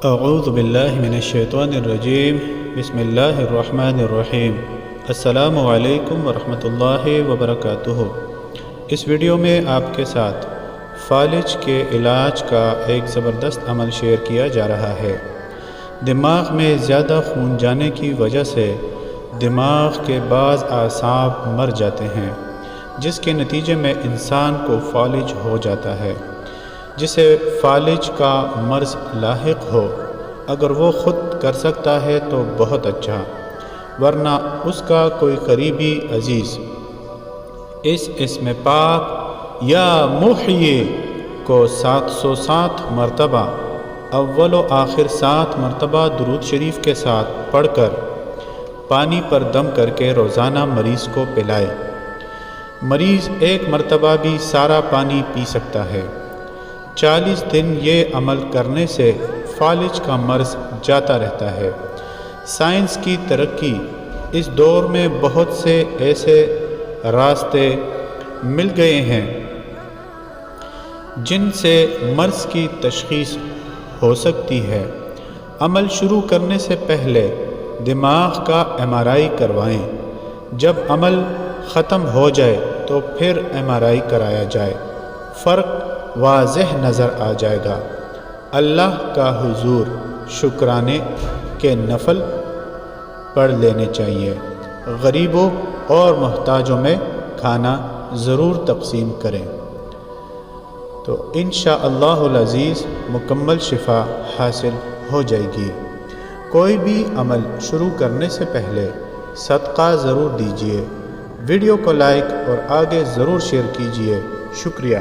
اعوذ باللہ من الشیطان الرجیم بسم اللہ الرحمن الرحیم السلام علیکم ورحمۃ اللہ وبرکاتہ۔ اس ویڈیو میں آپ کے ساتھ فالج کے علاج کا ایک زبردست عمل شیئر کیا جا رہا ہے۔ دماغ میں زیادہ خون جانے کی وجہ سے دماغ کے بعض اعصاب مر جاتے ہیں، جس کے نتیجے میں انسان کو فالج ہو جاتا ہے۔ جسے فالج کا مرض لاحق ہو، اگر وہ خود کر سکتا ہے تو بہت اچھا، ورنہ اس کا کوئی قریبی عزیز اس اسم پاک یا محیی کو 707 مرتبہ اول و آخر 7 مرتبہ درود شریف کے ساتھ پڑھ کر پانی پر دم کر کے روزانہ مریض کو پلائے۔ مریض ایک مرتبہ بھی سارا پانی پی سکتا ہے۔ 40 دن یہ عمل کرنے سے فالج کا مرض جاتا رہتا ہے۔ سائنس کی ترقی اس دور میں بہت سے ایسے راستے مل گئے ہیں جن سے مرض کی تشخیص ہو سکتی ہے۔ عمل شروع کرنے سے پہلے دماغ کا MRI کروائیں۔ جب عمل ختم ہو جائے تو پھر MRI کرایا جائے، فرق واضح نظر آ جائے گا۔ اللہ کا حضور شکرانے کے نفل پڑھ لینے چاہیے۔ غریبوں اور محتاجوں میں کھانا ضرور تقسیم کریں تو انشاءاللہ العزیز مکمل شفا حاصل ہو جائے گی۔ کوئی بھی عمل شروع کرنے سے پہلے صدقہ ضرور دیجیے۔ ویڈیو کو لائک اور آگے ضرور شیئر کیجیے۔ شکریہ۔